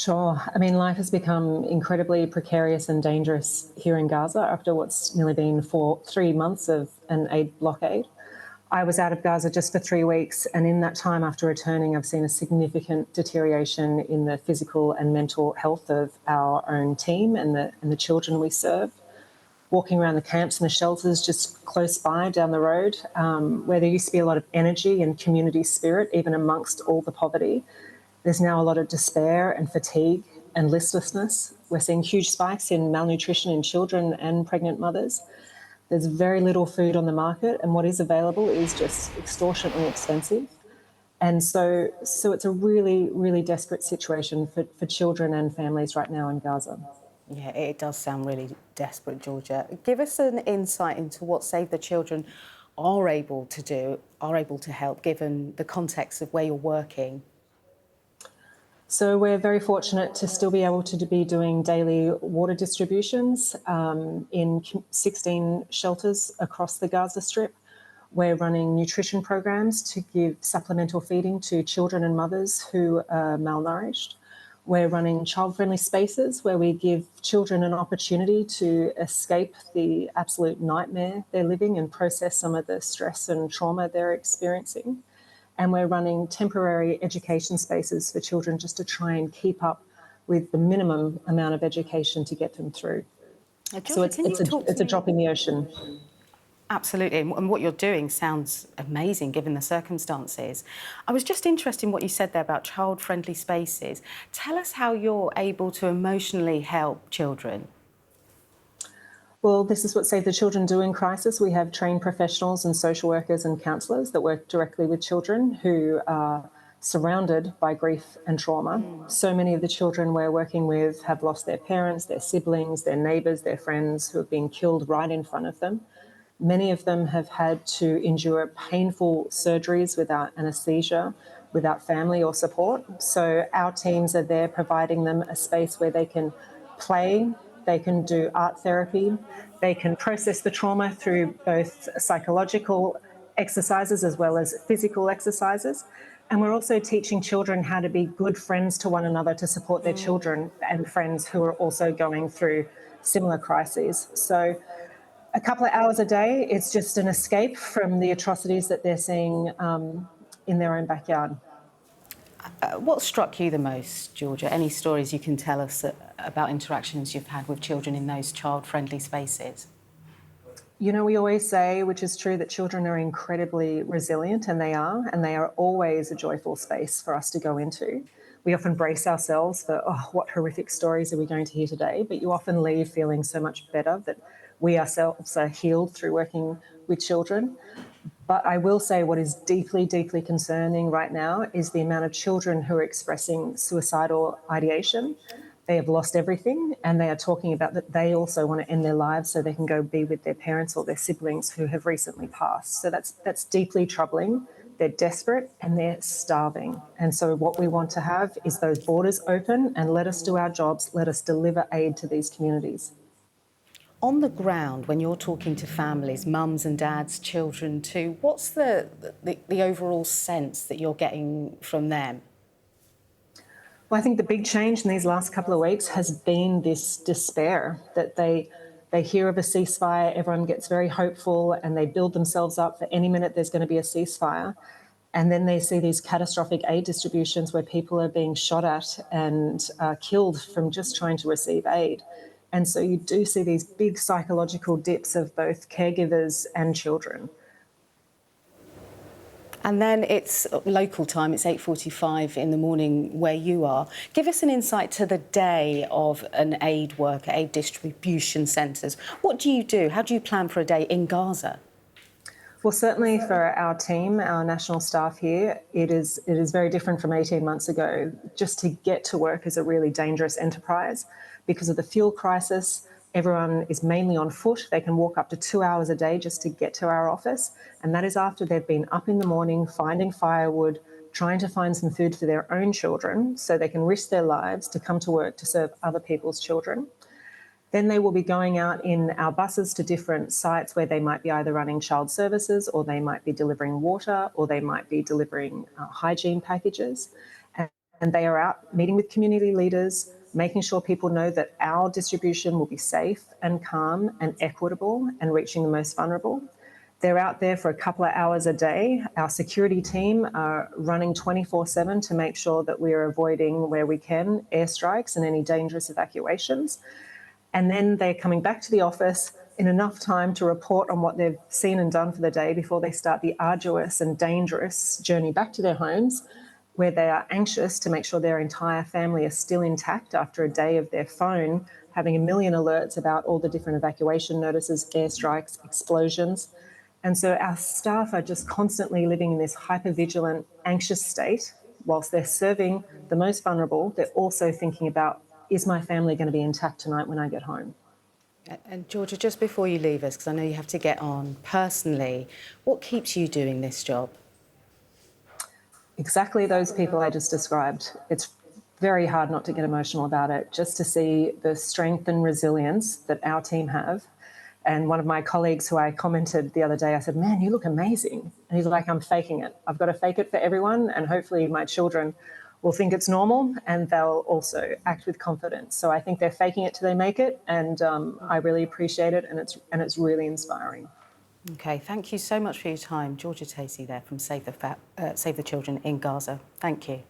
Sure. I mean, life has become incredibly precarious and dangerous here in Gaza after what's nearly been for 3 months of an aid blockade. I was out of Gaza just for 3 weeks, and in that time after returning, I've seen a significant deterioration in the physical and mental health of our own team and the children we serve. Walking around the camps and the shelters just close by down the road, where there used to be a lot of energy and community spirit, even amongst all the poverty, there's now a lot of despair and fatigue and listlessness. We're seeing huge spikes in malnutrition in children and pregnant mothers. There's very little food on the market, and what is available is just extortionately expensive. And so it's a really, really desperate situation for children and families right now in Gaza. Yeah, it does sound really desperate, Georgia. Give us an insight into what Save the Children are able to do, are able to help, given the context of where you're working. So we're very fortunate to still be able to be doing daily water distributions in 16 shelters across the Gaza Strip. We're running nutrition programs to give supplemental feeding to children and mothers who are malnourished. We're running child-friendly spaces where we give children an opportunity to escape the absolute nightmare they're living and process some of the stress and trauma they're experiencing. And we're running temporary education spaces for children just to try and keep up with the minimum amount of education to get them through. So it's a drop in the ocean. Absolutely, and what you're doing sounds amazing given the circumstances. I was just interested in what you said there about child-friendly spaces. Tell us how you're able to emotionally help children. Well, this is what Save the Children do in crisis. We have trained professionals and social workers and counsellors that work directly with children who are surrounded by grief and trauma. So many of the children we're working with have lost their parents, their siblings, their neighbours, their friends who have been killed right in front of them. Many of them have had to endure painful surgeries without anaesthesia, without family or support. So our teams are there providing them a space where they can play, they can do art therapy, they can process the trauma through both psychological exercises as well as physical exercises. And we're also teaching children how to be good friends to one another to support their children and friends who are also going through similar crises. So a couple of hours a day, it's just an escape from the atrocities that they're seeing in their own backyard. What struck you the most, Georgia? Any stories you can tell us about interactions you've had with children in those child-friendly spaces? You know, we always say, which is true, that children are incredibly resilient, and they are always a joyful space for us to go into. We often brace ourselves for, oh, what horrific stories are we going to hear today? But you often leave feeling so much better that we ourselves are healed through working with children. But I will say what is deeply, deeply concerning right now is the amount of children who are expressing suicidal ideation. They have lost everything, and they are talking about that they also want to end their lives so they can go be with their parents or their siblings who have recently passed. So that's deeply troubling. They're desperate and they're starving. And so what we want to have is those borders open and let us do our jobs, let us deliver aid to these communities. On the ground, when you're talking to families, mums and dads, children too, what's the overall sense that you're getting from them? Well, I think the big change in these last couple of weeks has been this despair that they hear of a ceasefire, everyone gets very hopeful and they build themselves up for any minute there's going to be a ceasefire. And then they see these catastrophic aid distributions where people are being shot at and killed from just trying to receive aid. And so you do see these big psychological dips of both caregivers and children. And then it's local time, it's 8:45 in the morning where you are. Give us an insight to the day of an aid worker, aid distribution centres. What do you do? How do you plan for a day in Gaza? Well, certainly for our team, our national staff here, it is very different from 18 months ago. Just to get to work is a really dangerous enterprise because of the fuel crisis. Everyone is mainly on foot. They can walk up to 2 hours a day just to get to our office. And that is after they've been up in the morning, finding firewood, trying to find some food for their own children so they can risk their lives to come to work to serve other people's children. Then they will be going out in our buses to different sites where they might be either running child services or they might be delivering water or they might be delivering hygiene packages. And they are out meeting with community leaders, making sure people know that our distribution will be safe and calm and equitable and reaching the most vulnerable. They're out there for a couple of hours a day. Our security team are running 24/7 to make sure that we are avoiding, where we can, airstrikes and any dangerous evacuations. And then they're coming back to the office in enough time to report on what they've seen and done for the day before they start the arduous and dangerous journey back to their homes, where they are anxious to make sure their entire family is still intact after a day of their phone having a million alerts about all the different evacuation notices, airstrikes, explosions. And so our staff are just constantly living in this hypervigilant, anxious state. Whilst they're serving the most vulnerable, they're also thinking about, is my family going to be intact tonight when I get home? And Georgia, just before you leave us, because I know you have to get on, personally, what keeps you doing this job? Exactly those people I just described. It's very hard not to get emotional about it, just to see the strength and resilience that our team have. And one of my colleagues who I commented the other day, I said, man, you look amazing. And he's like, I'm faking it. I've got to fake it for everyone. And hopefully my children will think it's normal and they'll also act with confidence. So I think they're faking it till they make it. And I really appreciate it. And it's really inspiring. OK, thank you so much for your time. Georgia Tacey there from Save the Children in Gaza. Thank you.